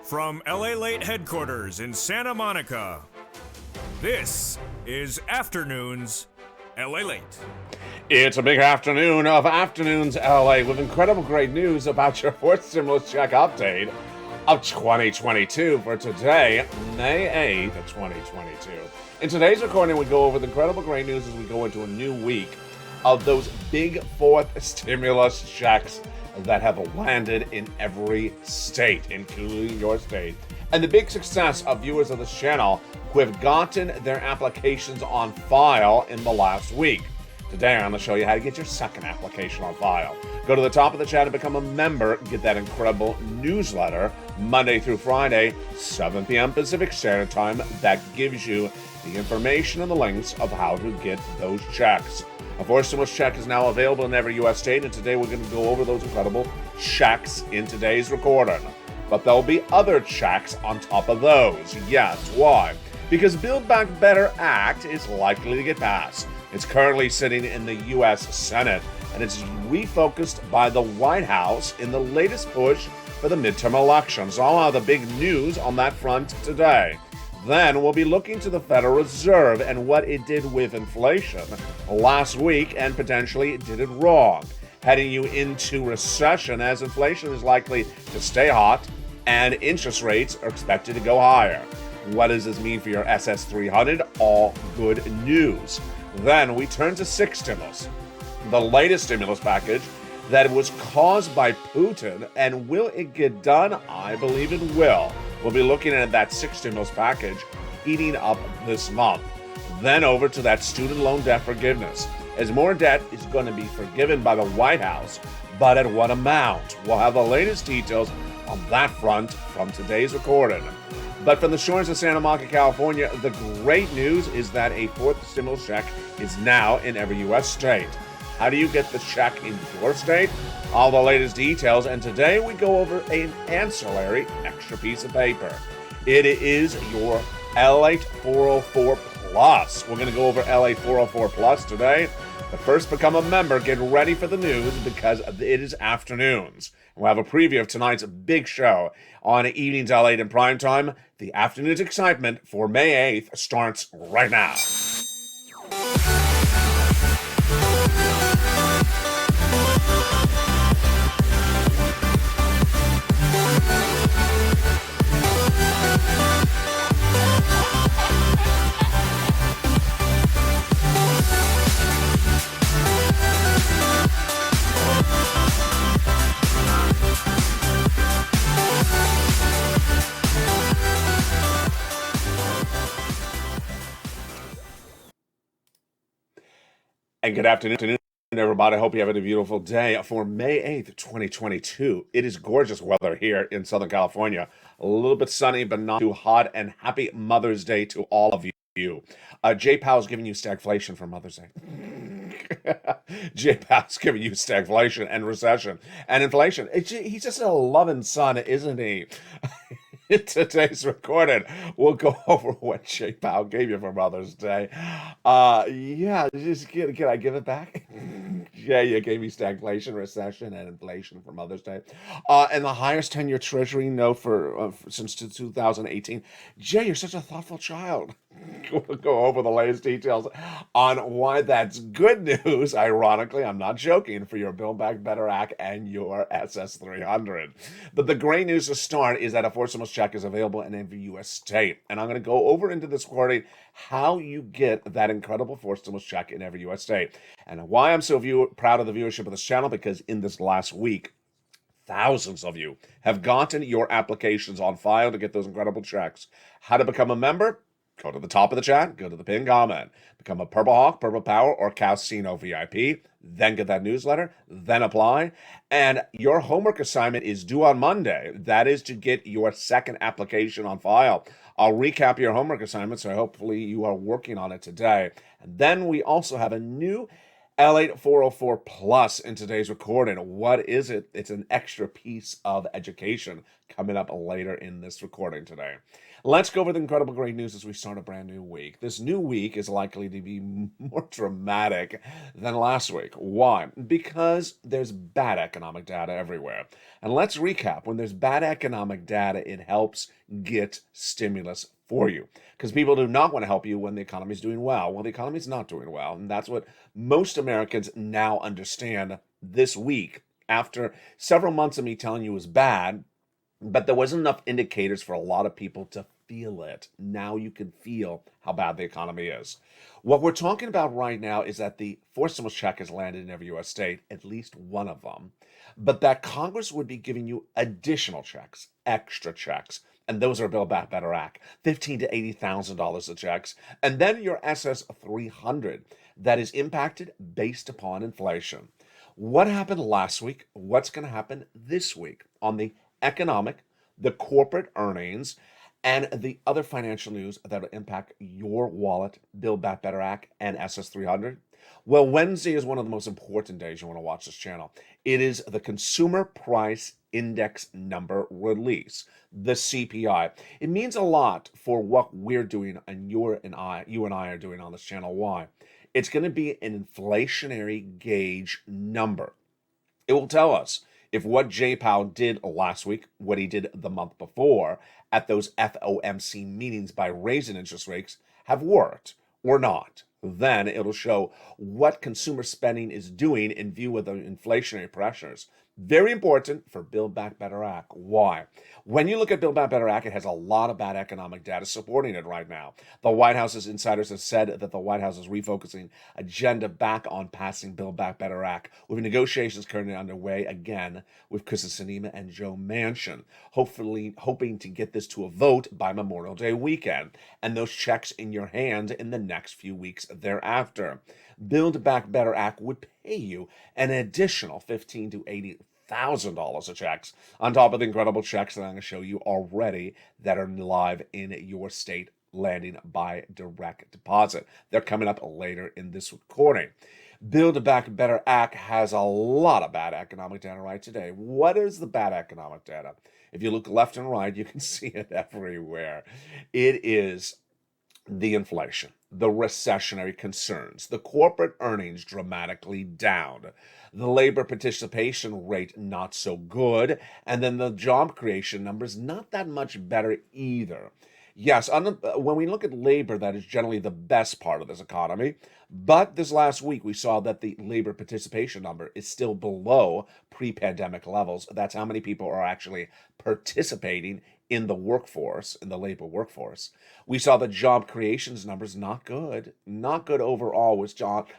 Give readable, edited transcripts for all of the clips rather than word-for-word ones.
From LALATE headquarters in Santa Monica, this is Afternoons LALATE. It's a big afternoon of Afternoons LA with incredible great news about your fourth stimulus check update of 2022 for today, May 8th, 2022. In today's recording, we go over the incredible great news as we go into a new week of those big fourth stimulus checks that have landed in every state, including your state, and the big success of viewers of this channel who have gotten their applications on file in the last week. Today, I'm going to show you how to get your second application on file. Go to the top of the chat and become a member. Get that incredible newsletter Monday through Friday, 7 p.m. Pacific Standard Time. That gives you the information and the links of how to get those checks. A fourth stimulus check is now available in every U.S. state, and today we're going to go over those incredible checks in today's recording. But there'll be other checks on top of those. Yes, why? Because Build Back Better Act is likely to get passed. It's currently sitting in the U.S. Senate, and it's refocused by the White House in the latest push for the midterm elections. I'll have the big news on that front today. Then we'll be looking to the Federal Reserve and what it did with inflation last week and potentially did it wrong, heading you into recession as inflation is likely to stay hot and interest rates are expected to go higher. What does this mean for your SS300? All good news. Then we turn to sixth stimulus, the latest stimulus package that was caused by Putin, and will it get done? I believe it will. We'll be looking at that sixth stimulus package heating up this month. Then over to that student loan debt forgiveness, as more debt is going to be forgiven by the White House, but at what amount? We'll have the latest details on that front from today's recording. But from the shores of Santa Monica, California, the great news is that a fourth stimulus check is now in every U.S. state. How do you get the check in your state? All the latest details, and today we go over an ancillary extra piece of paper. It is your LATE 404 Plus. We're going to go over LATE 404 Plus today. But first, become a member. Get ready for the news because it is afternoons. We'll have a preview of tonight's big show on Evenings LATE in prime time. The afternoon's excitement for May 8th starts right now. And good afternoon, everybody. I hope you're having a beautiful day for May 8th, 2022. It is gorgeous weather here in Southern California. A little bit sunny, but not too hot. And happy Mother's Day to all of you. J Powell's giving you stagflation for Mother's Day. J Powell's giving you stagflation and recession and inflation. He's just a loving son, isn't he? In today's recording, we'll go over what J Powell gave you for Mother's Day. Can I give it back? Yeah, you gave me stagflation, recession, and inflation for Mother's Day. And the highest 10-year Treasury note for since 2018. Jay, you're such a thoughtful child. We'll go over the latest details on why that's good news. Ironically, I'm not joking, for your Build Back Better Act and your SS300. But the great news to start is that a fourth stimulus check is available in every U.S. state. And I'm going to go over into this recording how you get that incredible fourth stimulus check in every U.S. state. And why I'm so proud of the viewership of this channel, because in this last week, thousands of you have gotten your applications on file to get those incredible checks. How to become a member? Go to the top of the chat, go to the pinned comment, become a Purple Hawk, Purple Power, or Casino VIP, then get that newsletter, then apply. And your homework assignment is due on Monday. That is to get your second application on file. I'll recap your homework assignment, so hopefully you are working on it today. And then we also have a new LATE 404 plus in today's recording. What is it? It's an extra piece of education coming up later in this recording today. Let's go over the incredible great news as we start a brand new week. This new week is likely to be more dramatic than last week. Why? Because there's bad economic data everywhere. And let's recap. When there's bad economic data, it helps get stimulus for you, because people do not want to help you when the economy is doing well. Well, the economy is not doing well, and that's what most Americans now understand this week, after several months of me telling you it was bad, but there wasn't enough indicators for a lot of people to feel it. Now you can feel how bad the economy is. What we're talking about right now is that the fourth stimulus check has landed in every U.S. state, at least one of them, but that Congress would be giving you additional checks, extra checks. And those are Build Back Better Act, $15,000 to $80,000 of checks. And then your SS 300 that is impacted based upon inflation. What happened last week? What's going to happen this week on the economic, the corporate earnings, and the other financial news that will impact your wallet, Build Back Better Act, and SS 300? Well, Wednesday is one of the most important days you want to watch this channel. It is the Consumer Price Index number release, the CPI. It means a lot for what we're doing, and you and I are doing on this channel. Why? It's going to be an inflationary gauge number. It will tell us if what Jay Powell did last week, what he did the month before at those FOMC meetings by raising interest rates, have worked or not. Then it'll show what consumer spending is doing in view of the inflationary pressures. Very important for Build Back Better Act. Why? When you look at Build Back Better Act, it has a lot of bad economic data supporting it right now. The White House's insiders have said that the White House is refocusing agenda back on passing Build Back Better Act, with negotiations currently underway again with Kristen Sinema and Joe Manchin, hopefully hoping to get this to a vote by Memorial Day weekend, and those checks in your hand in the next few weeks thereafter. Build Back Better Act would pay you an additional $15,000 to $80,000 of checks on top of the incredible checks that I'm going to show you already that are live in your state, landing by direct deposit. They're coming up later in this recording. Build Back Better Act has a lot of bad economic data right today. What is the bad economic data? If you look left and right, you can see it everywhere. It is the inflation, the recessionary concerns, the corporate earnings dramatically down, the labor participation rate not so good, and then the job creation numbers not that much better either. Yes, when we look at labor, that is generally the best part of this economy. But this last week, we saw that the labor participation number is still below pre-pandemic levels. That's how many people are actually participating in the workforce, in the labor workforce. We saw the job creations numbers not good. Not good overall, with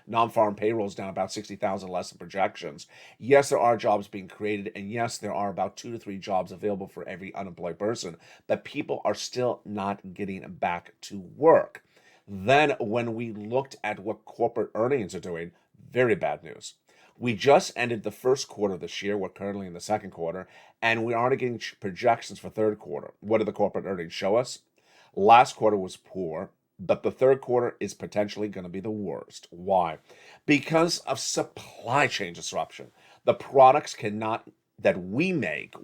non-farm payrolls down about 60,000 less than projections. Yes, there are jobs being created, and yes, there are about 2 to 3 jobs available for every unemployed person, but people are still not getting back to work. Then when we looked at what corporate earnings are doing, very bad news. We just ended the first quarter this year. We're currently in the second quarter, and we aren't getting projections for third quarter. What do the corporate earnings show us? Last quarter was poor, but the third quarter is potentially going to be the worst. Why? Because of supply chain disruption. The products that we make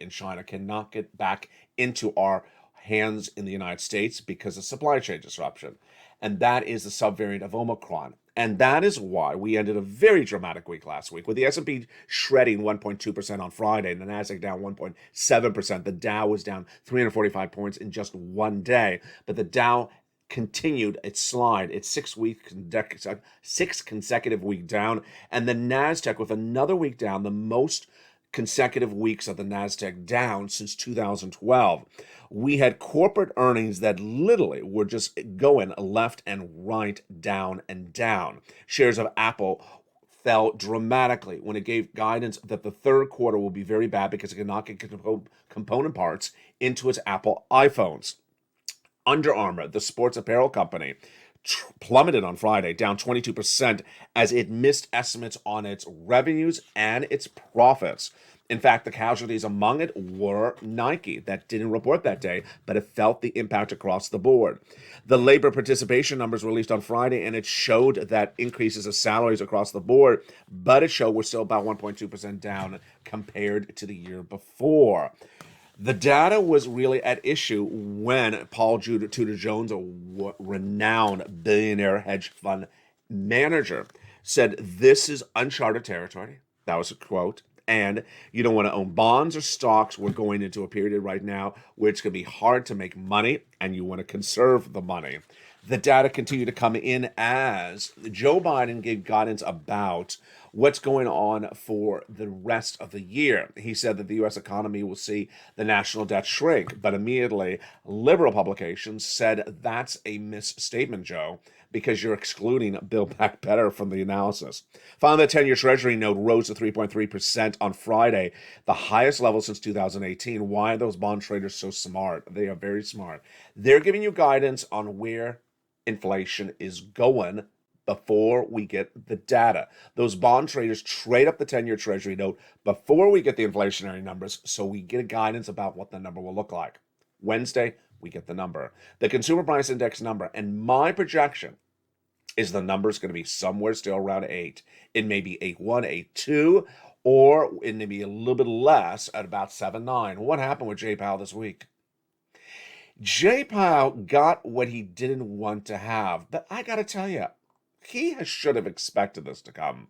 in China cannot get back into our hands in the United States because of supply chain disruption. And that is the subvariant of Omicron. And that is why we ended a very dramatic week last week, with the S&P shredding 1.2% on Friday and the NASDAQ down 1.7%. The Dow was down 345 points in just one day, but the Dow continued its slide, its sixth consecutive week down, and the NASDAQ with another week down, the most consecutive weeks of the NASDAQ down since 2012. We had corporate earnings that literally were just going left and right, down and down. Shares of Apple fell dramatically when it gave guidance that the third quarter will be very bad because it cannot get component parts into its Apple iPhones. Under Armour, the sports apparel company, plummeted on Friday, down 22%, as it missed estimates on its revenues and its profits. In fact, the casualties among it were Nike. That didn't report that day, but it felt the impact across the board. The labor participation numbers released on Friday, and it showed that increases of salaries across the board, but it showed we're still about 1.2% down compared to the year before. The data was really at issue when Paul Tudor Jones, a renowned billionaire hedge fund manager, said this is uncharted territory. That was a quote. And you don't want to own bonds or stocks. We're going into a period right now where it's going to be hard to make money, and you want to conserve the money. The data continue to come in as Joe Biden gave guidance about what's going on for the rest of the year. He said that the U.S. economy will see the national debt shrink, but immediately liberal publications said that's a misstatement, Joe, because you're excluding Build Back Better from the analysis. Finally, the 10-year Treasury note rose to 3.3% on Friday, the highest level since 2018. Why are those bond traders so smart? They are very smart. They're giving you guidance on where inflation is going before we get the data. Those bond traders trade up the 10-year Treasury note before we get the inflationary numbers, so we get a guidance about what the number will look like. Wednesday, we get the number. The Consumer Price Index number, and my projection is the number is going to be somewhere still around 8. It may be 8.1, 8.2, or it may be a little bit less at about 7.9. What happened with Jay Powell this week? Jay Powell got what he didn't want to have, but I got to tell you, he should have expected this to come.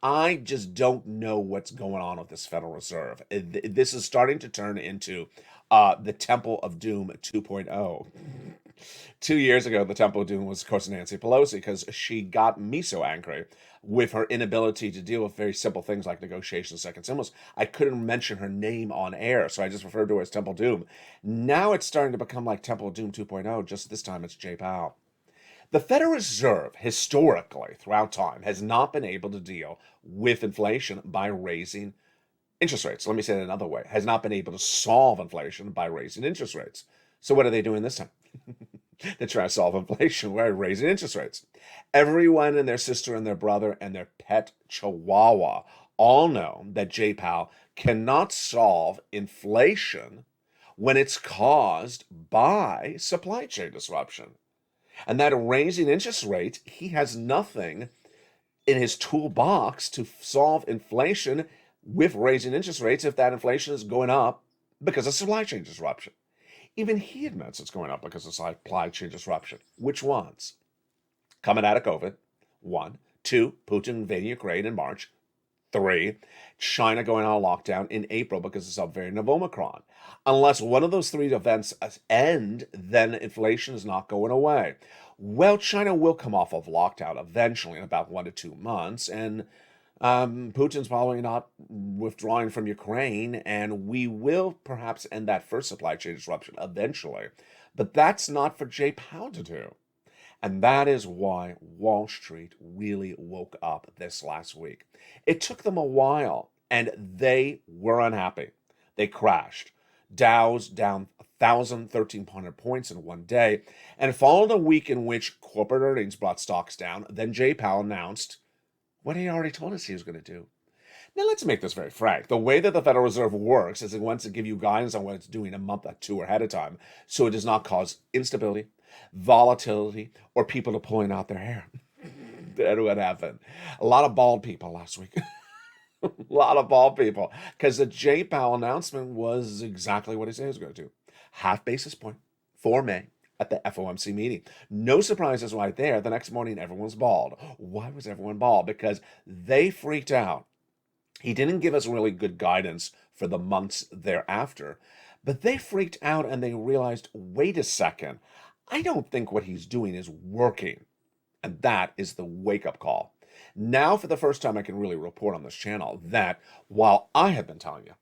I just don't know what's going on with this Federal Reserve. This is starting to turn into the Temple of Doom 2.0. 2 years ago, the Temple of Doom was, of course, Nancy Pelosi, because she got me so angry with her inability to deal with very simple things like negotiations, second stimulus. I couldn't mention her name on air, so I just referred to her as Temple Doom. Now it's starting to become like Temple of Doom 2.0, just this time it's Jay Powell. The Federal Reserve, historically, throughout time, has not been able to deal with inflation by raising interest rates. Let me say it another way. Has not been able to solve inflation by raising interest rates. So what are they doing this time? They're trying to solve inflation by raising interest rates. Everyone and their sister and their brother and their pet chihuahua all know that Jay Powell cannot solve inflation when it's caused by supply chain disruption. And that raising interest rates, he has nothing in his toolbox to solve inflation with raising interest rates if that inflation is going up because of supply chain disruption. Even he admits it's going up because of supply chain disruption. Which ones? Coming out of COVID, 1. 2, Putin invading Ukraine in March. 3, China going on lockdown in April because of the subvariant of Omicron. Unless one of those 3 events end, then inflation is not going away. Well, China will come off of lockdown eventually in about 1 to 2 months, and Putin's probably not withdrawing from Ukraine, and we will perhaps end that first supply chain disruption eventually. But that's not for Jay Powell to do. And that is why Wall Street really woke up this last week. It took them a while, and they were unhappy. They crashed. Dow's down 1,300 points in one day, and followed a week in which corporate earnings brought stocks down. Then Jay Powell announced what he already told us he was going to do. Now, let's make this very frank. The way that the Federal Reserve works is it wants to give you guidance on what it's doing a month or 2 ahead of time, so it does not cause instability, volatility, or people to pulling out their hair. That's what happened. A lot of bald people last week. A lot of bald people. Because the Jay Powell announcement was exactly what he said he was going to do. Half basis point for May at the FOMC meeting. No surprises right there. The next morning, everyone's bald. Why was everyone bald? Because they freaked out. He didn't give us really good guidance for the months thereafter, but they freaked out and they realized, wait a second, I don't think what he's doing is working. And that is the wake-up call. Now, for the first time, I can really report on this channel that while I have been telling you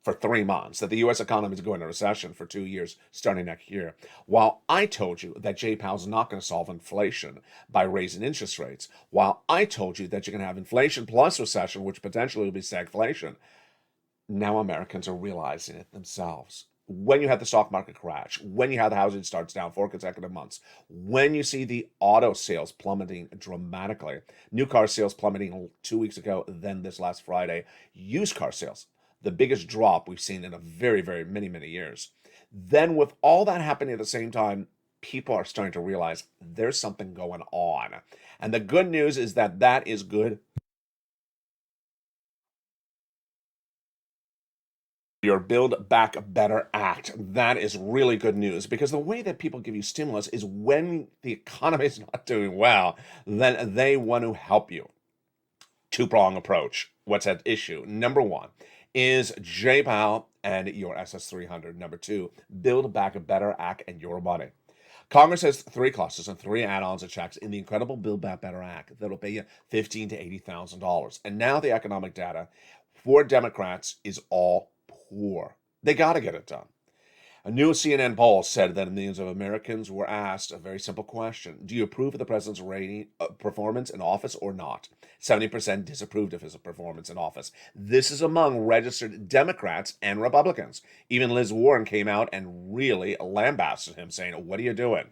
for 3 months that the U.S. economy is going into recession for 2 years starting next year, while I told you that Jay Powell's not going to solve inflation by raising interest rates, while I told you that you're going to have inflation plus recession, which potentially will be stagflation, now Americans are realizing it themselves. when you have the stock market crash, when you have the housing starts down 4 consecutive months, when you see the auto sales plummeting dramatically, new car sales plummeting 2 weeks ago, then this last Friday, used car sales, the biggest drop we've seen in a very, very many years. Then with all that happening at the same time, people are starting to realize there's something going on. And the good news is that that is good. Your Build Back Better Act. That is really good news because the way that people give you stimulus is when the economy is not doing well, then they want to help you. Two-prong approach. What's at issue? Number one is J Powell and your SS300. Number two, Build Back Better Act and your money. Congress has three clauses and three add-ons and checks in the incredible Build Back Better Act that'll pay you $15,000 to $80,000. And now the economic data for Democrats is all poor. They got to get it done. A new CNN poll said that millions of Americans were asked a very simple question. Do you approve of the president's performance in office or not? 70% disapproved of his performance in office. This is among registered Democrats and Republicans. Even Liz Warren came out and really lambasted him, saying, what are you doing?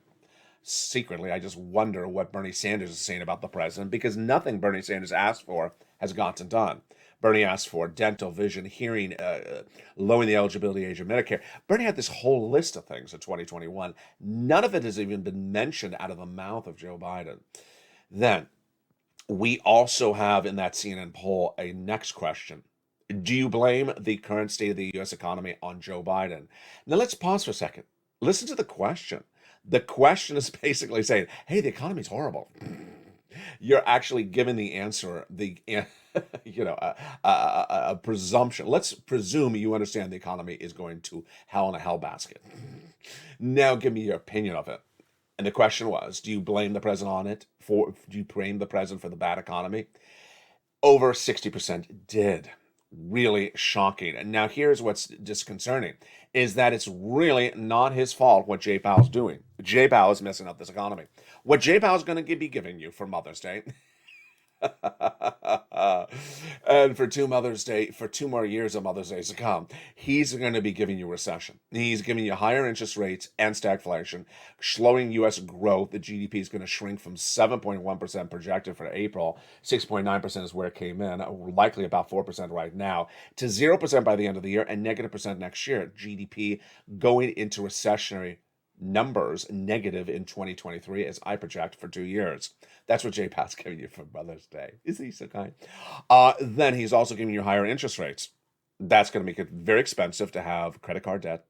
Secretly, I just wonder what Bernie Sanders is saying about the president, because nothing Bernie Sanders asked for has gotten done. Bernie asked for dental, vision, hearing, lowering the eligibility age of Medicare. Bernie had this whole list of things in 2021. None of it has even been mentioned out of the mouth of Joe Biden. Then, we also have in that CNN poll a next question. Do you blame the current state of the U.S. economy on Joe Biden? Now, let's pause for a second. Listen to the question. The question is basically saying, hey, the economy's horrible. You're actually giving the answer, a presumption. Let's presume you understand the economy is going to hell in a hell basket. Now give me your opinion of it. And the question was, do you blame the president on it? Do you blame the president for the bad economy? Over 60% did. Really shocking. And now here's what's disconcerting, is that it's really not his fault what Jay Powell's doing. Jay Powell is messing up this economy. What Jay Powell's going to be giving you for Mother's Day, and for 2 more years of Mother's Days to come, he's going to be giving you recession. He's giving you higher interest rates and stagflation, slowing U.S. growth. The GDP is going to shrink from 7.1% projected for April, 6.9% is where it came in, likely about 4% right now, to 0% by the end of the year and -% next year. GDP going into recessionary numbers negative in 2023 as I project for 2 years. That's what Jay Powell's giving you for Mother's Day. Isn't he so kind? Then he's also giving you higher interest rates. That's going to make it very expensive to have credit card debt,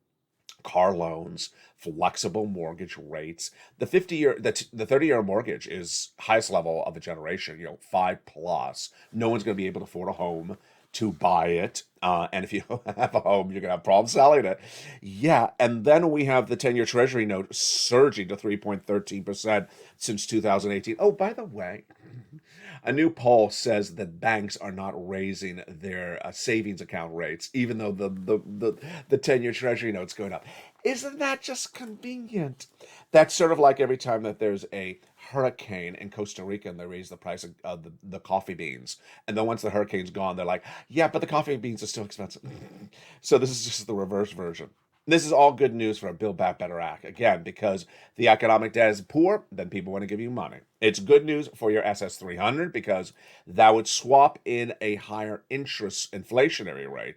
car loans, flexible mortgage rates. The 30-year mortgage is highest level of a generation, 5+. No one's going to be able to afford a home to buy it. And if you have a home, you're going to have problems selling it. Yeah. And then we have the 10-year Treasury note surging to 3.13% since 2018. Oh, by the way, a new poll says that banks are not raising their savings account rates, even though the 10-year Treasury note's going up. Isn't that just convenient? That's sort of like every time that there's a hurricane in Costa Rica and they raise the price of the coffee beans. And then once the hurricane's gone, they're like, yeah, but the coffee beans are still expensive. So this is just the reverse version. This is all good news for a Build Back Better Act. Again, because the economic data is poor, then people want to give you money. It's good news for your SS300 because that would swap in a higher interest inflationary rate.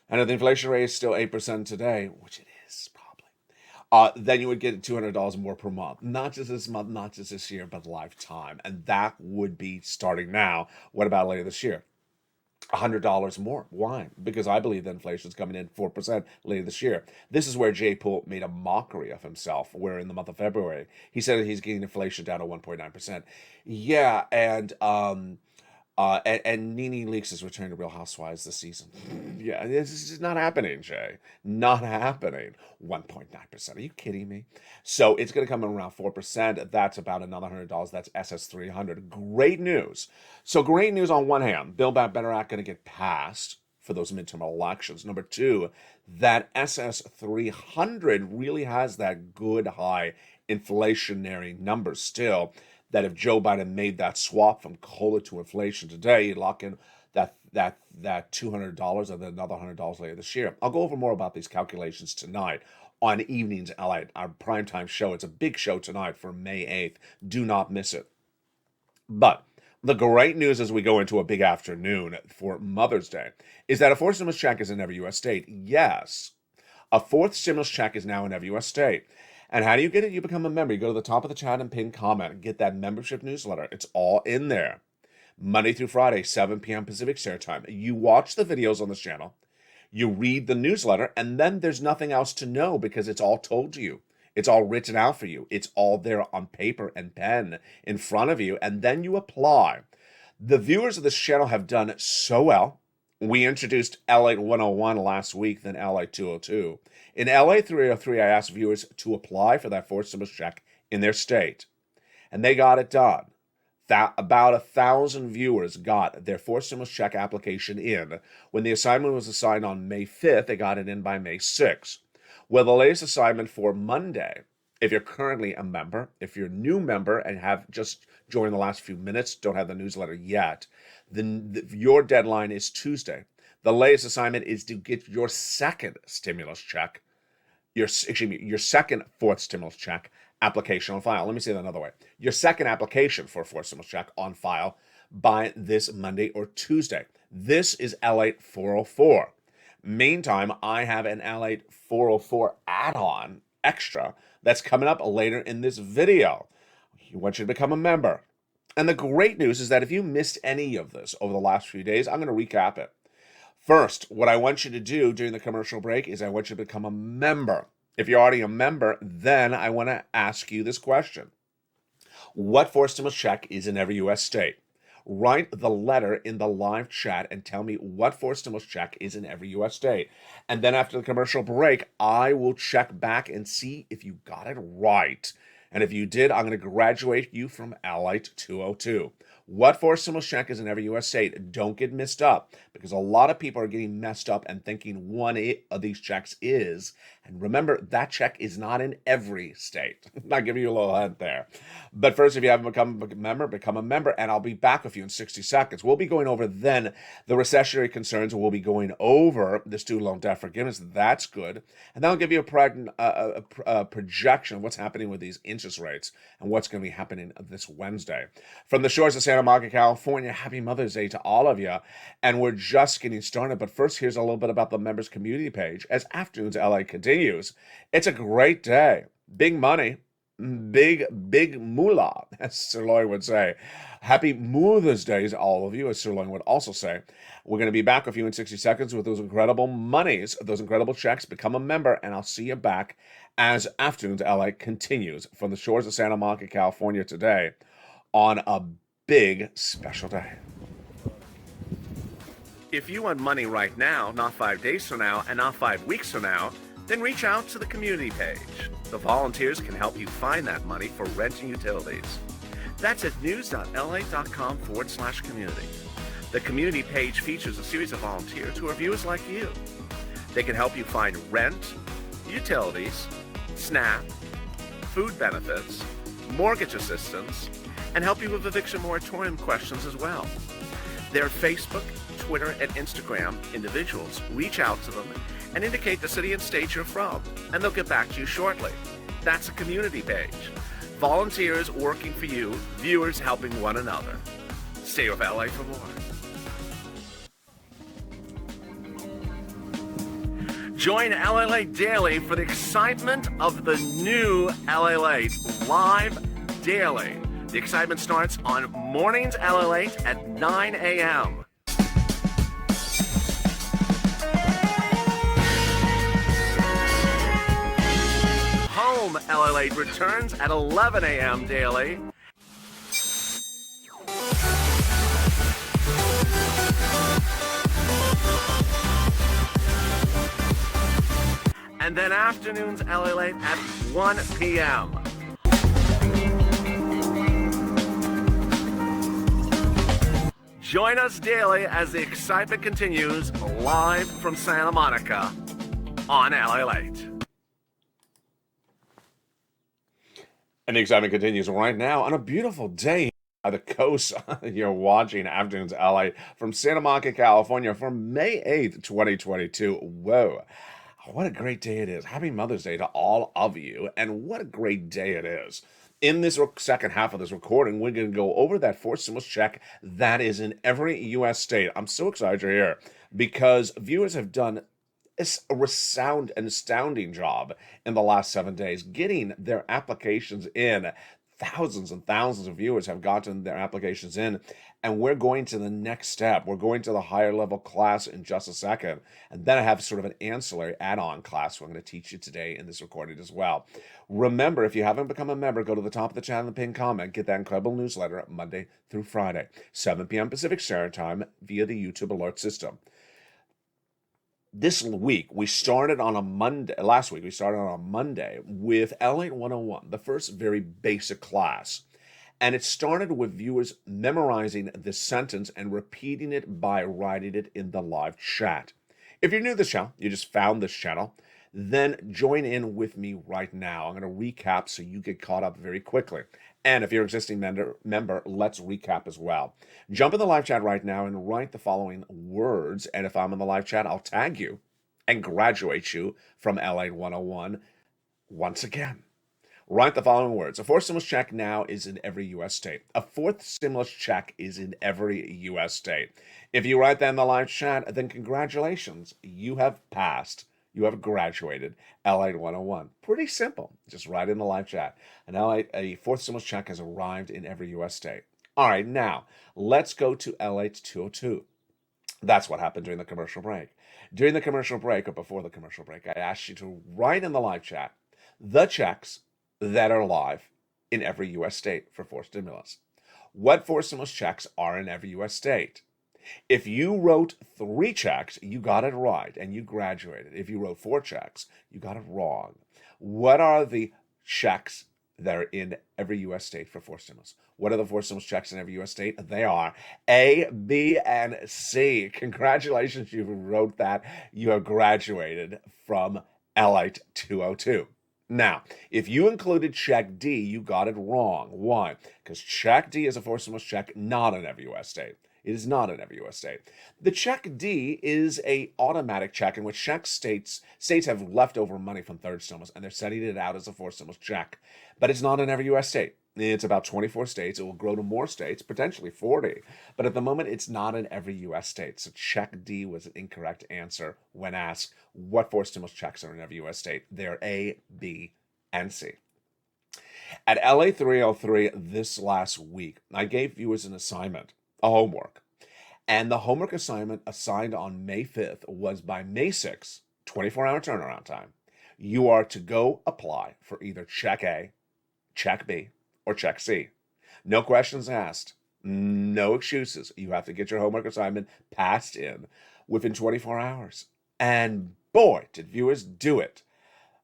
And if the inflation rate is still 8% today, which it is probably, then you would get $200 more per month. Not just this month, not just this year, but lifetime. And that would be starting now. What about later this year? $100 more. Why? Because I believe that inflation is coming in 4% later this year. This is where Jay Powell made a mockery of himself, where in the month of February, he said that he's getting inflation down to 1.9%. Yeah, and Nene Leakes is returning to Real Housewives this season. Yeah, this is just not happening, Jay. Not happening. 1.9%. Are you kidding me? So it's going to come in around 4%. That's about another $100. That's SS300. Great news. So great news on one hand. Build Back Better Act going to get passed for those midterm elections. Number two, that SS300 really has that good high inflationary number still, that if Joe Biden made that swap from COLA to inflation today, you'd lock in that $200 and then another $100 later this year. I'll go over more about these calculations tonight on Evenings LA, our primetime show. It's a big show tonight for May 8th. Do not miss it. But the great news as we go into a big afternoon for Mother's Day is that a fourth stimulus check is in every U.S. state. Yes, a fourth stimulus check is now in every U.S. state. And how do you get it? You become a member. You go to the top of the chat and pin comment and get that membership newsletter. It's all in there. Monday through Friday, 7 p.m. Pacific Standard Time. You watch the videos on this channel, you read the newsletter, and then there's nothing else to know because it's all told to you. It's all written out for you. It's all there on paper and pen in front of you, and then you apply. The viewers of this channel have done so well. We introduced LATE 101 last week, then LATE 202. In LATE 303, I asked viewers to apply for that fourth stimulus check in their state, and they got it done. About 1,000 viewers got their fourth stimulus check application in. When the assignment was assigned on May 5th, they got it in by May 6th. Well, the latest assignment for Monday, if you're currently a member, if you're a new member and have just joined the last few minutes, don't have the newsletter yet, then your deadline is Tuesday. The latest assignment is to get your second stimulus check, your second fourth stimulus check application on file. Let me say that another way. Your second application for a fourth stimulus check on file by this Monday or Tuesday. This is LATE 404. Meantime, I have an LATE 404 add-on extra that's coming up later in this video. I want you to become a member. And the great news is that if you missed any of this over the last few days, I'm going to recap it. First, what I want you to do during the commercial break is I want you to become a member. If you're already a member, then I want to ask you this question. What fourth stimulus check is in every U.S. state? Write the letter in the live chat and tell me what fourth stimulus check is in every U.S. state. And then after the commercial break, I will check back and see if you got it right. And if you did, I'm going to graduate you from LATE 202. What fourth stimulus check is in every U.S. state? Don't get messed up, because a lot of people are getting messed up and thinking one of these checks is. And remember, that check is not in every state. I'll give you a little hint there. But first, if you haven't become a member, and I'll be back with you in 60 seconds. We'll be going over then the recessionary concerns. We'll be going over the student loan debt forgiveness. That's good. And then I'll give you a projection of what's happening with these interest rates and what's going to be happening this Wednesday. From the shores of Santa Monica, California, happy Mother's Day to all of you. And we're just getting started. But first, here's a little bit about the members community page as Afternoons LA continues. It's a great day. Big money. Big moolah, as Sir Lloyd would say. Happy Mother's Day to all of you, as Sir Lloyd would also say. We're going to be back with you in 60 seconds with those incredible monies, those incredible checks. Become a member, and I'll see you back as Afternoons LA continues from the shores of Santa Monica, California today on a big special day. If you want money right now, not 5 days from now, and not 5 weeks from now, then reach out to the community page. The volunteers can help you find that money for rent and utilities. That's at news.la.com/community. The community page features a series of volunteers who are viewers like you. They can help you find rent, utilities, SNAP, food benefits, mortgage assistance, and help you with eviction moratorium questions as well. Their Facebook, Twitter, and Instagram individuals reach out to them and indicate the city and state you're from, and they'll get back to you shortly. That's a community page. Volunteers working for you, viewers helping one another. Stay with LA for more. Join LALATE Daily for the excitement of the new LALATE live daily. The excitement starts on Mornings LALATE at 9 a.m. Home LALATE returns at 11 a.m. daily. And then Afternoons LALATE at 1 p.m. Join us daily as the excitement continues live from Santa Monica on LALATE. And the excitement continues right now on a beautiful day are the coasts you're watching Afternoons LA from Santa Monica, California for May 8th, 2022. Whoa. What a great day it is. Happy Mother's Day to all of you, and what a great day it is. In this second half of this recording, we're going to go over that fourth stimulus check that is in every U.S. state. I'm so excited you're here because viewers have done a resound and astounding job in the last 7 days getting their applications in. Thousands and thousands of viewers have gotten their applications in, and we're going to the next step. We're going to the higher level class in just a second, and then I have sort of an ancillary add-on class I'm going to teach you today in this recording as well. Remember, if you haven't become a member, go to the top of the channel and pin comment. Get that incredible newsletter Monday through Friday, 7 p.m. Pacific Standard Time via the YouTube alert system. This week, we started on a Monday. Last week, we started on a Monday with LATE 101, the first very basic class. And it started with viewers memorizing the sentence and repeating it by writing it in the live chat. If you're new to this channel, you just found this channel, then join in with me right now. I'm going to recap so you get caught up very quickly. And if you're an existing member, let's recap as well. Jump in the live chat right now and write the following words. And if I'm in the live chat, I'll tag you and graduate you from LATE 101 once again. Write the following words. A fourth stimulus check now is in every U.S. state. A fourth stimulus check is in every U.S. state. If you write that in the live chat, then congratulations. You have passed. You have graduated LATE 101. Pretty simple. Just write in the live chat. A fourth stimulus check has arrived in every U.S. state. All right, now let's go to LATE 202. That's what happened during the commercial break. During the commercial break, or before the commercial break, I asked you to write in the live chat the checks that are live in every U.S. state for fourth stimulus. What fourth stimulus checks are in every U.S. state? If you wrote 3 checks, you got it right and you graduated. If you wrote 4 checks, you got it wrong. What are the checks that are in every U.S. state for fourth stimulus? What are the fourth stimulus checks in every U.S. state? They are A, B, and C. Congratulations, you wrote that. You have graduated from LATE 202. Now, if you included check D, you got it wrong. Why? Because check D is a fourth stimulus check not in every U.S. state. It is not in every U.S. state. The check D is a automatic check in which states have leftover money from third stimulus and they're sending it out as a fourth stimulus check. But it's not in every U.S. state. It's about 24 states. It will grow to more states, potentially 40. But at the moment, it's not in every U.S. state. So check D was an incorrect answer when asked what fourth stimulus checks are in every U.S. state. They're A, B, and C. At LA 303 this last week, I gave viewers an assignment, a homework. And the homework assignment assigned on May 5th was by May 6th, 24-hour turnaround time. You are to go apply for either check A, check B, or check C. No questions asked, no excuses. You have to get your homework assignment passed in within 24 hours. And boy, did viewers do it.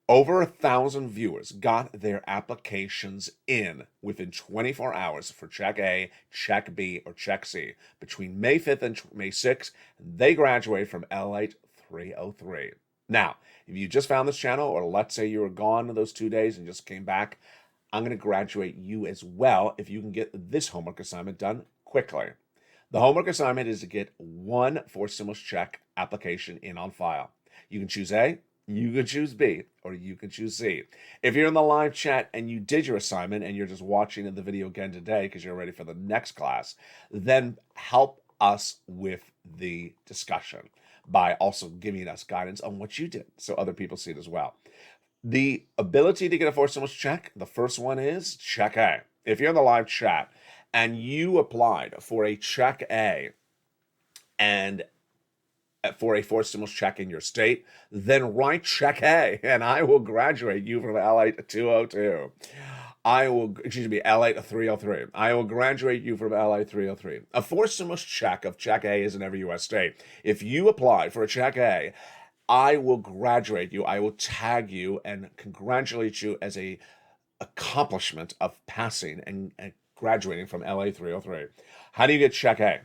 Over 1,000 viewers got their applications in within 24 hours for check A, check B, or check C. Between May 5th and May 6th, they graduate from LATE 303. Now, if you just found this channel, or let's say you were gone those 2 days and just came back, I'm going to graduate you as well if you can get this homework assignment done quickly. The homework assignment is to get 1 fourth stimulus check application in on file. You can choose A, you can choose B, or you can choose C. If you're in the live chat and you did your assignment and you're just watching the video again today because you're ready for the next class, then help us with the discussion by also giving us guidance on what you did so other people see it as well. The ability to get a fourth stimulus check, the first one is check A. If you're in the live chat and you applied for a check A and for a fourth stimulus check in your state, then write check A and I will graduate you from LATE 202. LATE 303. I will graduate you from LATE 303. A fourth stimulus check of check A is in every U.S. state. If you apply for a check A, I will graduate you. I will tag you and congratulate you as a accomplishment of passing and graduating from LATE 303. How do you get check A?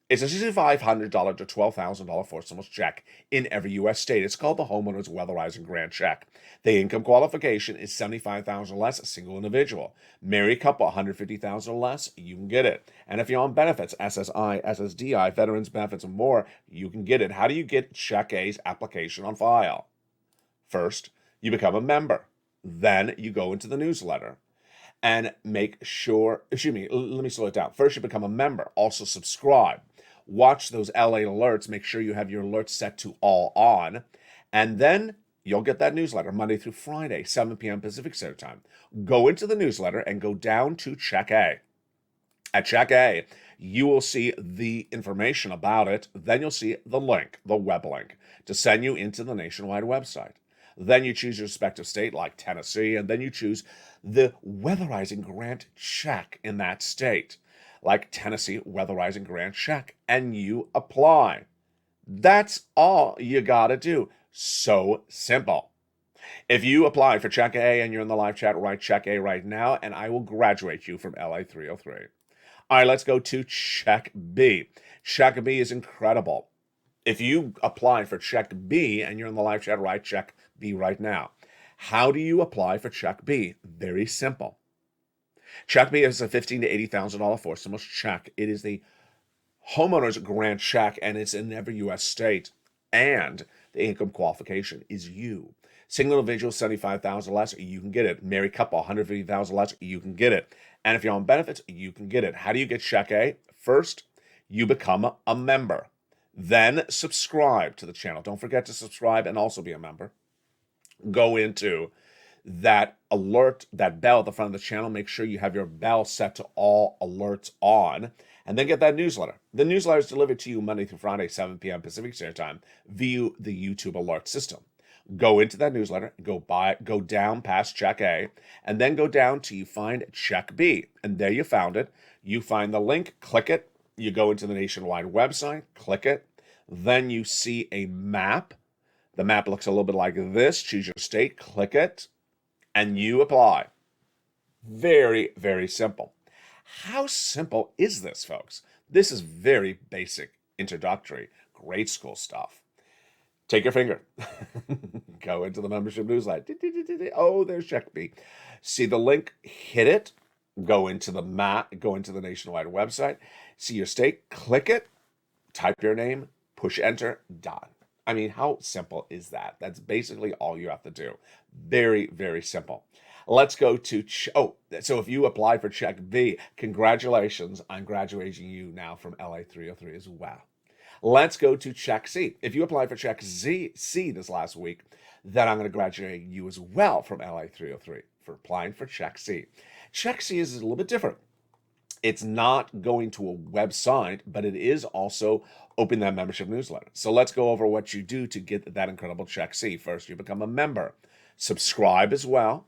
It's a $6,500 to $12,000 forced stimulus check in every U.S. state. It's called the Homeowners Weatherizing Grant Check. The income qualification is $75,000 less, a single individual. Married couple, $150,000 less, you can get it. And if you're on benefits, SSI, SSDI, veterans benefits, and more, you can get it. How do you get Check A's application on file? First, you become a member. Then you go into the newsletter and make sure, let me slow it down. First, you become a member. Also, subscribe. Watch those LA alerts. Make sure you have your alerts set to all on. And then you'll get that newsletter Monday through Friday, 7 p.m. Pacific Standard Time. Go into the newsletter and go down to Check A. At Check A, you will see the information about it. Then you'll see the link, the web link, to send you into the nationwide website. Then you choose your respective state, like Tennessee, and then you choose the weatherizing grant check in that state, like Tennessee weatherizing grant check, and you apply. That's all you gotta do. So simple. If you apply for Check A and you're in the live chat, write Check A right now, and I will graduate you from LA 303. All right, let's go to Check B. Check B is incredible. If you apply for Check B and you're in the live chat, write Check B right now. How do you apply for Check B? Very simple. Check B is a $15,000 to $80,000 forced stimulus check. It is the homeowner's grant check, and it's in every U.S. state. And the income qualification is you. Single individual, $75,000 less, you can get it. Married couple, $150,000 less, you can get it. And if you're on benefits, you can get it. How do you get Check A? First, you become a member. Then subscribe to the channel. Don't forget to subscribe and also be a member. Go into that alert, that bell at the front of the channel. Make sure you have your bell set to all alerts on, and then get that newsletter. The newsletter is delivered to you Monday through Friday, 7 p.m. Pacific Standard Time, via the YouTube alert system. Go into that newsletter, go down past Check A, and then go down till you find Check B. And there you found it. You find the link, click it. You go into the nationwide website, click it. Then you see a map. The map looks a little bit like this. Choose your state, click it, and you apply. Very, very simple. How simple is this, folks? This is very basic, introductory, grade school stuff. Take your finger. Go into the membership newsletter. Oh, there's Check B. See the link, hit it. Go into the map, go into the nationwide website. See your state, click it, type your name, push enter, done. I mean, how simple is that? That's basically all you have to do. Very, very simple. Let's go to, so if you apply for Check B, congratulations, I'm graduating you now from LA 303 as well. Let's go to Check C. If you apply for Check C this last week, then I'm going to graduate you as well from LA 303 for applying for Check C. Check C is a little bit different. It's not going to a website, but it is also open that membership newsletter. So let's go over what you do to get that incredible Check C. First, you become a member. Subscribe as well.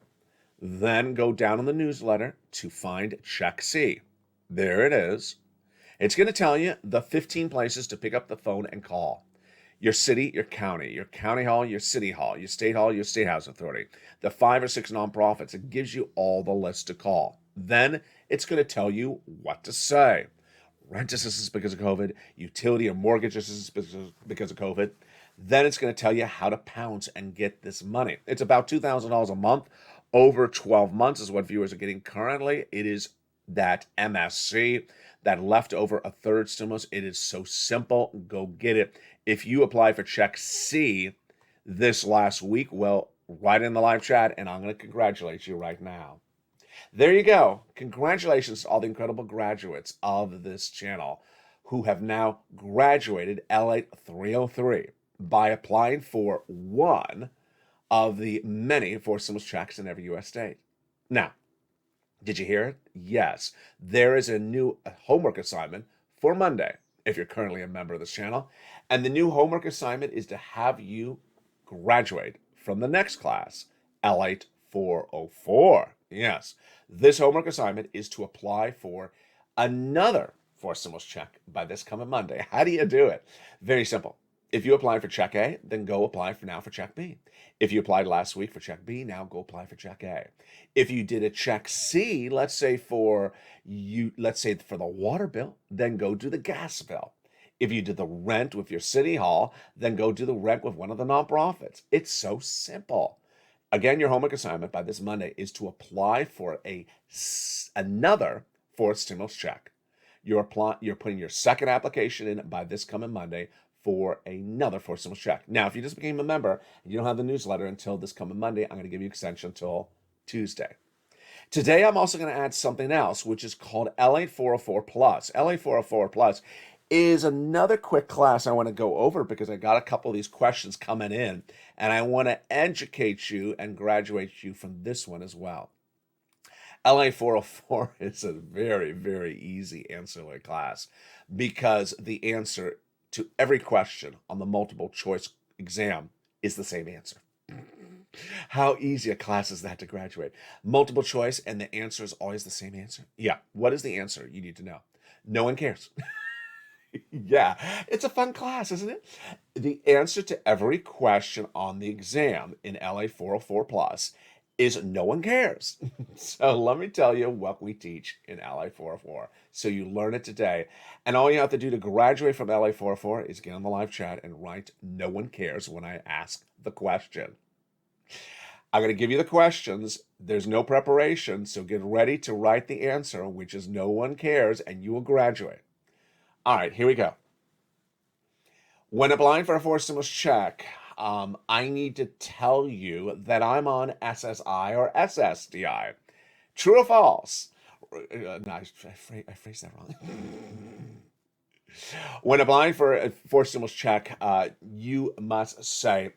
Then go down in the newsletter to find Check C. There it is. It's going to tell you the 15 places to pick up the phone and call. Your city, your county hall, your city hall, your state house authority, the 5 or 6 nonprofits. It gives you all the list to call. Then it's going to tell you what to say. Rent assistance because of COVID, utility or mortgage assistance because of COVID. Then it's going to tell you how to pounce and get this money. It's about $2,000 a month. Over 12 months is what viewers are getting currently. It is that MSC, that leftover a third stimulus. It is so simple. Go get it. If you apply for Check C this last week, well, write in the live chat, and I'm going to congratulate you right now. There you go. Congratulations to all the incredible graduates of this channel who have now graduated LA 303 by applying for one of the many forced stimulus checks in every U.S. state. Now, did you hear it? Yes. There is a new homework assignment for Monday, if you're currently a member of this channel. And the new homework assignment is to have you graduate from the next class, LATE 404. Yes. This homework assignment is to apply for another forced stimulus check by this coming Monday. How do you do it? Very simple. If you applied for Check A, then go apply for Check B. If you applied last week for Check B, now go apply for Check A. If you did a Check C, let's say for the water bill, then go do the gas bill. If you did the rent with your city hall, then go do the rent with one of the nonprofits. It's so simple. Again, your homework assignment by this Monday is to apply for another fourth stimulus check. You're putting your second application in by this coming Monday for another fourth stimulus check. Now, if you just became a member and you don't have the newsletter until this coming Monday, I'm going to give you extension until Tuesday. Today, I'm also going to add something else, which is called LATE 404 Plus. LATE 404 Plus is another quick class I want to go over because I got a couple of these questions coming in, and I want to educate you and graduate you from this one as well. LATE 404 is a very, very easy ancillary class because the answer to every question on the multiple choice exam is the same answer. How easy a class is that to graduate? Multiple choice and the answer is always the same answer? Yeah. What is the answer? You need to know. No one cares. Yeah, it's a fun class, isn't it? The answer to every question on the exam in LATE 404 Plus is no one cares. So let me tell you what we teach in LATE 404. So you learn it today. And all you have to do to graduate from LATE 404 is get on the live chat and write no one cares when I ask the question. I'm going to give you the questions. There's no preparation, so get ready to write the answer, which is no one cares, and you will graduate. All right, here we go. When applying for a fourth stimulus check, I need to tell you that I'm on SSI or SSDI. True or false? No, I phrased that wrong. When applying for a fourth stimulus check, you must say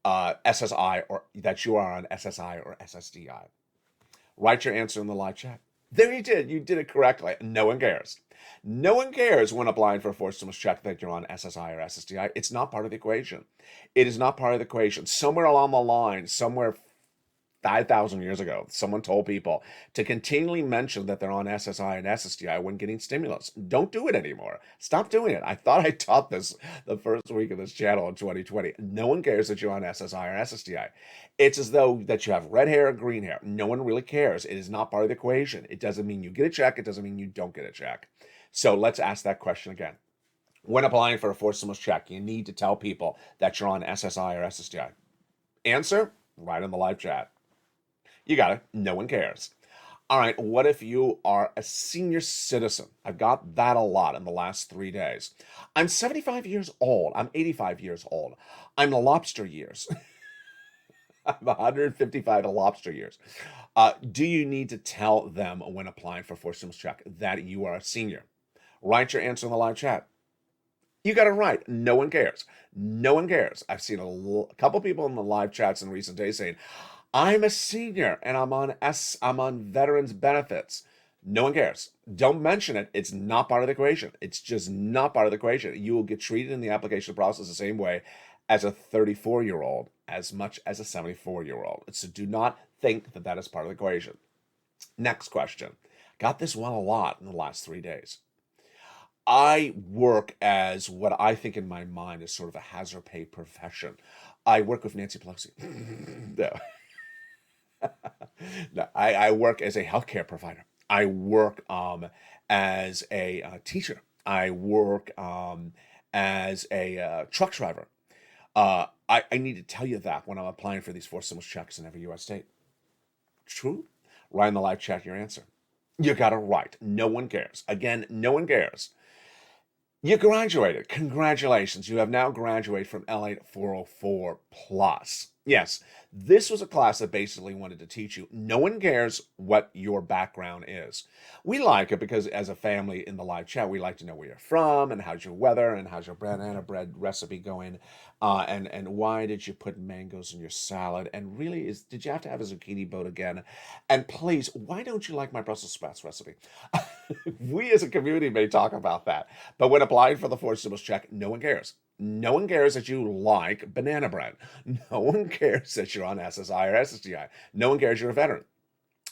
SSI or that you are on SSI or SSDI. Write your answer in the live chat. There you did. You did it correctly. No one cares. No one cares when applying for a fourth stimulus check that you're on SSI or SSDI. It's not part of the equation. It is not part of the equation. Somewhere along the line, somewhere 5,000 years ago, someone told people to continually mention that they're on SSI and SSDI when getting stimulus. Don't do it anymore. Stop doing it. I thought I taught this the first week of this channel in 2020. No one cares that you're on SSI or SSDI. It's as though that you have red hair or green hair. No one really cares. It is not part of the equation. It doesn't mean you get a check. It doesn't mean you don't get a check. So let's ask that question again. When applying for a fourth stimulus check, you need to tell people that you're on SSI or SSDI. Answer? Right in the live chat. You got it. No one cares. All right, what if you are a senior citizen? I've got that a lot in the last 3 days. I'm 75 years old. I'm 85 years old. I'm the lobster years. I'm 155 lobster years. Do you need to tell them when applying for fourth stimulus check that you are a senior? Write your answer in the live chat. You got it right. No one cares. No one cares. I've seen a couple people in the live chats in recent days saying, I'm a senior and I'm on veterans benefits. No one cares. Don't mention it. It's not part of the equation. It's just not part of the equation. You will get treated in the application process the same way as a 34-year-old, as much as a 74-year-old. So do not think that that is part of the equation. Next question. Got this one a lot in the last 3 days. I work as what I think in my mind is sort of a hazard pay profession. I work with Nancy Pelosi. No. No, I work as a healthcare provider. I work as a teacher. I work as a truck driver. I need to tell you that when I'm applying for these fourth stimulus checks in every U.S. state. True? Write in the live chat your answer. You got it right. No one cares. Again, no one cares. You graduated. Congratulations. You have now graduated from LATE 404 Plus. Yes, this was a class that basically wanted to teach you. No one cares what your background is. We like it because as a family in the live chat, we like to know where you're from and how's your weather and how's your banana bread recipe going. And why did you put mangoes in your salad? And really, did you have to have a zucchini boat again? And please, why don't you like my Brussels sprouts recipe? We as a community may talk about that. But when applying for the fourth stimulus check, no one cares. No one cares that you like banana bread. No one cares that you're on SSI or SSDI. No one cares you're a veteran.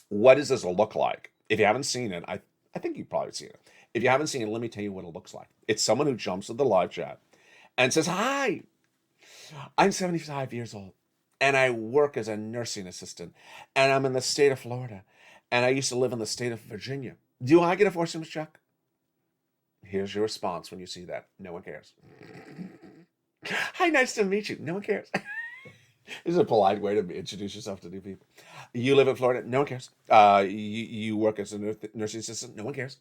What does this look like? If you haven't seen it, I think you've probably seen it. If you haven't seen it, let me tell you what it looks like. It's someone who jumps to the live chat and says, hi, I'm 75 years old and I work as a nursing assistant and I'm in the state of Florida and I used to live in the state of Virginia. Do I get a fourth stimulus check? Here's your response when you see that. No one cares. Hi, nice to meet you. No one cares. This is a polite way to introduce yourself to new people. You live in Florida. No one cares. You work as a nursing assistant. No one cares.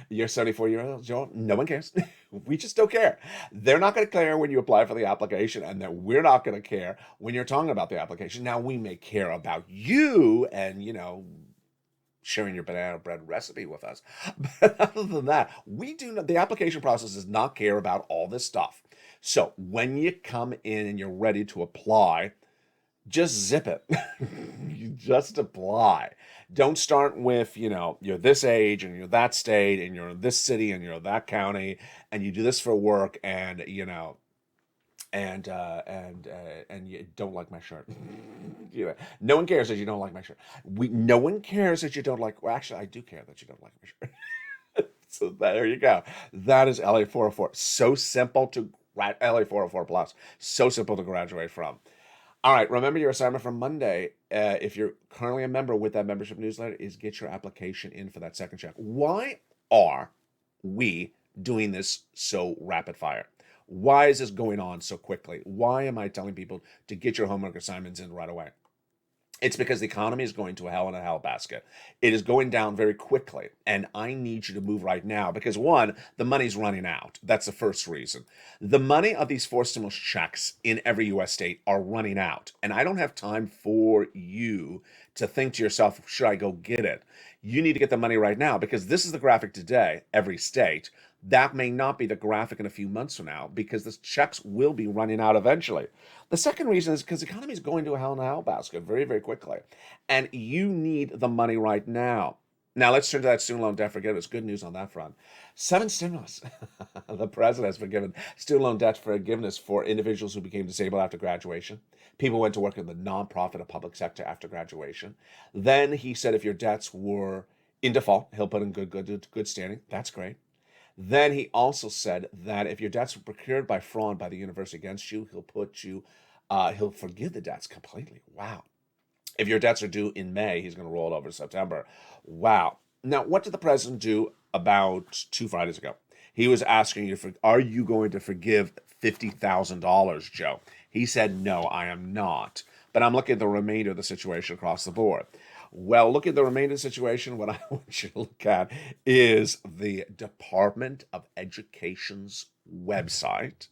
You're 74-year-old Joel. No one cares. We just don't care. They're not going to care when you apply for the application, and then we're not going to care when you're talking about the application. Now, we may care about you and, sharing your banana bread recipe with us. But other than that, we do not, the application process does not care about all this stuff. So when you come in and you're ready to apply, just zip it. You just apply. Don't start with, you're this age and you're that state and you're in this city and you're that county and you do this for work and, and you don't like my shirt. No one cares that you don't like my shirt. No one cares that you don't like. Well, actually, I do care that you don't like my shirt. So there you go. That is LA 404. So simple to LA 404 plus. So simple to graduate from. All right. Remember your assignment from Monday. If you're currently a member with that membership newsletter, is get your application in for that second check. Why are we doing this so rapid fire? Why is this going on so quickly? Why am I telling people to get your homework assignments in right away? It's because the economy is going to a hell in a hell basket. It is going down very quickly, and I need you to move right now because, one, the money's running out. That's the first reason. The money of these 4 stimulus checks in every U.S. state are running out, and I don't have time for you to think to yourself, should I go get it? You need to get the money right now because this is the graphic today, every state. That may not be the graphic in a few months from now because the checks will be running out eventually. The second reason is because the economy is going to a hell in a hell basket very, very quickly. And you need the money right now. Now, let's turn to that student loan debt forgiveness. Good news on that front. 7 stimulus. The president has forgiven student loan debt forgiveness for individuals who became disabled after graduation. People went to work in the nonprofit or public sector after graduation. Then he said if your debts were in default, he'll put in good standing. That's great. Then he also said that if your debts were procured by fraud by the university against you, he'll forgive the debts completely. Wow. If your debts are due in May, he's going to roll it over to September. Wow. Now, what did the president do about 2 Fridays ago? He was asking you, are you going to forgive $50,000, Joe? He said, no, I am not. But I'm looking at the remainder of the situation across the board. Well, look at the remainder of the situation. What I want you to look at is the Department of Education's website,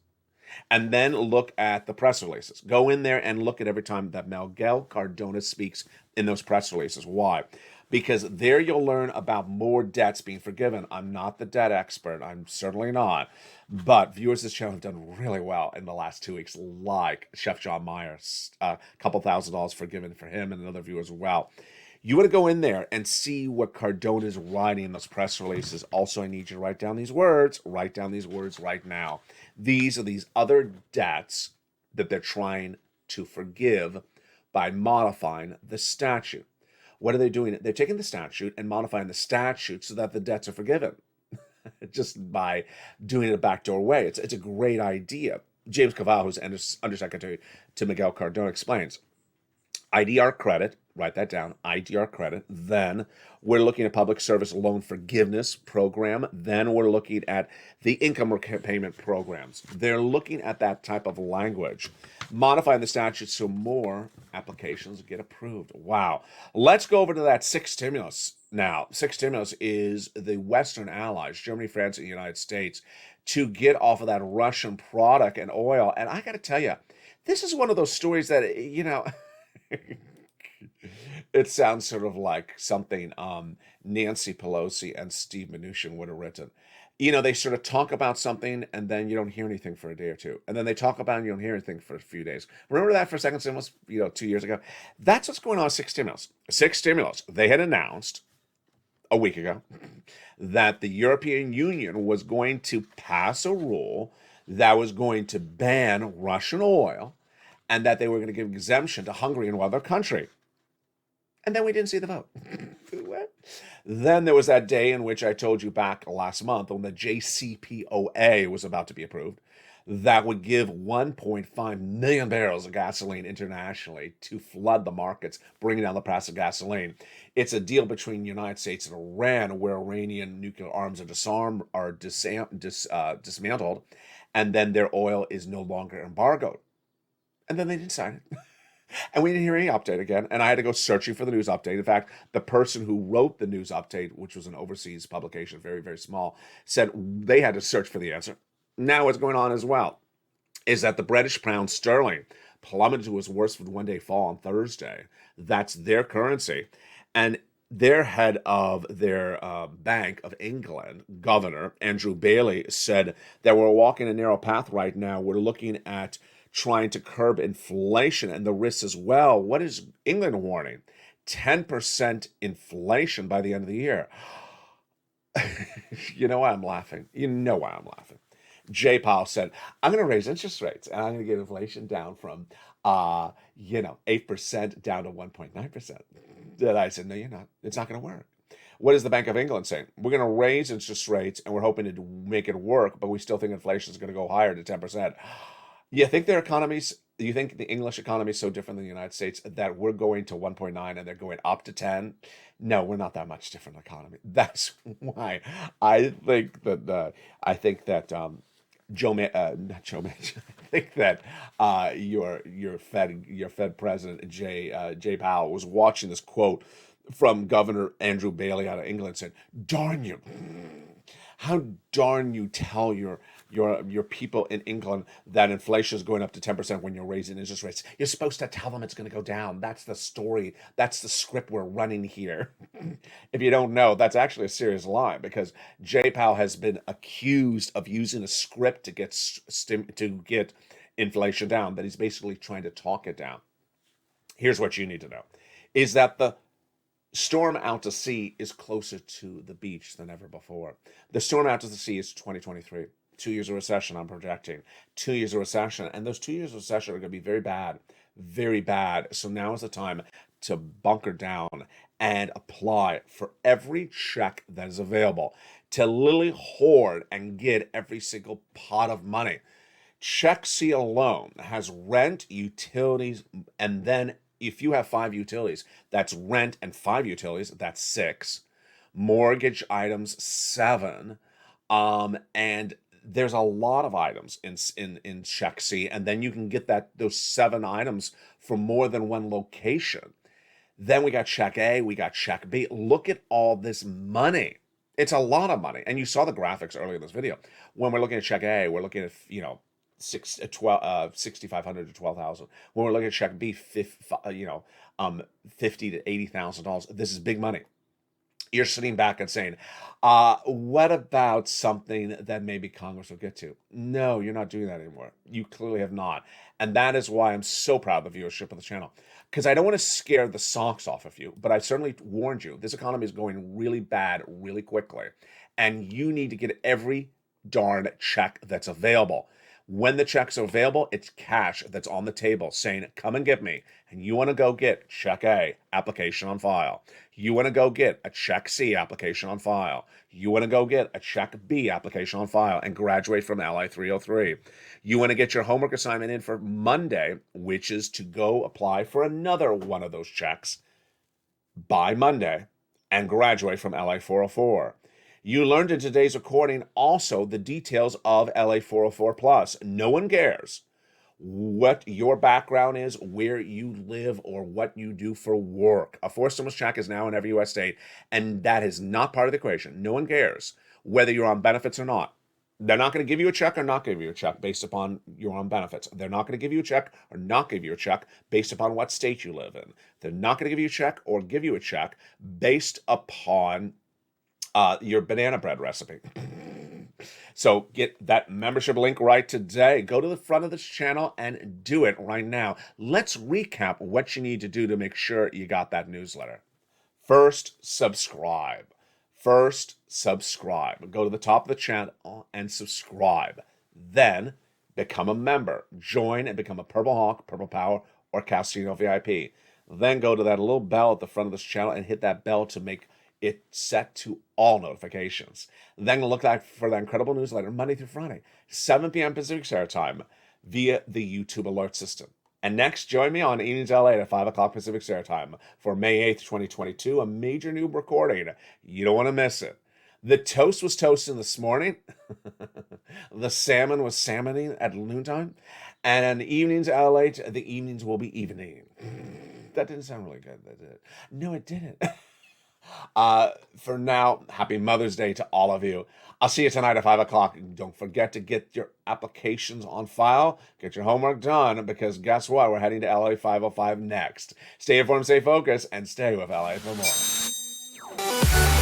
and then look at the press releases. Go in there and look at every time that Miguel Cardona speaks in those press releases. Why? Because there you'll learn about more debts being forgiven. I'm not the debt expert. I'm certainly not. But viewers of this channel have done really well in the last 2 weeks, like Chef John Myers, a couple $1,000s forgiven for him and other viewers as well. You want to go in there and see what Cardona is writing in those press releases. Also, I need you to write down these words. Write down these words right now. These are these other debts that they're trying to forgive by modifying the statute. What are they doing? They're taking the statute and modifying the statute so that the debts are forgiven. Just by doing it a backdoor way. It's a great idea. James Cavall, who's undersecretary to Miguel Cardona, explains. IDR credit, write that down, IDR credit. Then we're looking at public service loan forgiveness program. Then we're looking at the income repayment programs. They're looking at that type of language, modifying the statute so more applications get approved. Wow. Let's go over to that 6th stimulus now. 6th stimulus is the Western allies, Germany, France, and the United States, to get off of that Russian product and oil. And I got to tell you, this is one of those stories that, it sounds sort of like something Nancy Pelosi and Steve Mnuchin would have written. They sort of talk about something and then you don't hear anything for a day or two. And then they talk about it and you don't hear anything for a few days. Remember that for second stimulus, 2 years ago? That's what's going on with 6th stimulus. 6th stimulus, they had announced a week ago that the European Union was going to pass a rule that was going to ban Russian oil and that they were going to give exemption to Hungary and one other country. And then we didn't see the vote. What? Then there was that day in which I told you back last month when the JCPOA was about to be approved. that would give 1.5 million barrels of gasoline internationally to flood the markets, bringing down the price of gasoline. It's a deal between the United States and Iran, where Iranian nuclear arms are dismantled, and then their oil is no longer embargoed. And then they didn't sign it. And we didn't hear any update again. And I had to go searching for the news update. In fact, the person who wrote the news update, which was an overseas publication, very, very small, said they had to search for the answer. Now what's going on as well is that the British pound sterling plummeted to its worst one-day fall on Thursday. That's their currency. And their head of their Bank of England, Governor Andrew Bailey, said that we're walking a narrow path right now. We're looking at trying to curb inflation and the risks as well. What is England warning? 10% inflation by the end of the year. You know why I'm laughing? You know why I'm laughing. Jay Powell said, I'm going to raise interest rates and I'm going to get inflation down from, 8% down to 1.9%. And I said, no, you're not. It's not going to work. What is the Bank of England saying? We're going to raise interest rates and we're hoping to make it work, but we still think inflation is going to go higher to 10%. You think their economies, you think the English economy is so different than the United States that we're going to 1.9 and they're going up to 10? No, we're not that much different economy. That's why I think that not Joe Manchin. I think that your Fed president Jay Powell was watching this quote from Governor Andrew Bailey out of England, saying, "Darn you! How darn you tell your people in England that inflation is going up to 10% when you're raising interest rates. You're supposed to tell them it's going to go down. That's the story. That's the script we're running here." If you don't know, that's actually a serious lie, because Jay Powell has been accused of using a script to get inflation down, that he's basically trying to talk it down. Here's what you need to know, is that the storm out to sea is closer to the beach than ever before. The storm out to the sea is 2023. 2 years of recession, I'm projecting. 2 years of recession. And those 2 years of recession are going to be very bad. Very bad. So now is the time to bunker down and apply for every check that is available, to literally hoard and get every single pot of money. Check C alone has rent, utilities, and then if you have 5 utilities, that's rent and 5 utilities, that's 6. Mortgage items, 7. And there's a lot of items in Check C, and then you can get those 7 items from more than one location. Then we got Check A, we got Check B. Look at all this money. It's a lot of money. And you saw the graphics earlier in this video. When we're looking at Check A, we're looking at, 6,500 to 12,000. When we're looking at Check B, $50,000 to $80,000. This is big money. You're sitting back and saying, what about something that maybe Congress will get to? No, you're not doing that anymore. You clearly have not. And that is why I'm so proud of the viewership of the channel, because I don't want to scare the socks off of you, but I certainly warned you. This economy is going really bad really quickly, and you need to get every darn check that's available. When the check's available, it's cash that's on the table saying, come and get me. And you want to go get Check A, application on file. You want to go get a Check C, application on file. You want to go get a Check B, application on file, and graduate from LI 303. You want to get your homework assignment in for Monday, which is to go apply for another one of those checks by Monday and graduate from LA 404. You learned in today's recording also the details of LA 404 Plus. No one cares what your background is, where you live, or what you do for work. A forced stimulus check is now in every U.S. state, and that is not part of the equation. No one cares whether you're on benefits or not. They're not going to give you a check or not give you a check based upon you're on benefits. They're not going to give you a check or not give you a check based upon what state you live in. They're not going to give you a check or give you a check based upon your banana bread recipe. So get that membership link right today. Go to the front of this channel and do it right now. Let's recap what you need to do to make sure you got that newsletter. First, subscribe. First, subscribe. Go to the top of the channel and subscribe. Then, become a member. Join and become a Purple Hawk, Purple Power, or Castino VIP. Then go to that little bell at the front of this channel and hit that bell to make it's set to all notifications. Then look out for the incredible newsletter Monday through Friday, 7 p.m. Pacific Standard Time via the YouTube alert system. And next, join me on Evenings LA at 5 o'clock Pacific Standard Time for May 8th, 2022, a major new recording. You don't want to miss it. The toast was toasting this morning. The salmon was salmoning at noontime. And Evenings LA, the evenings will be evening. That didn't sound really good, did it? No, it didn't. For now, happy Mother's Day to all of you. I'll see you tonight at 5 o'clock. Don't forget to get your applications on file. Get your homework done, because guess what? We're heading to LA 505 next. Stay informed, stay focused, and stay with LA for more.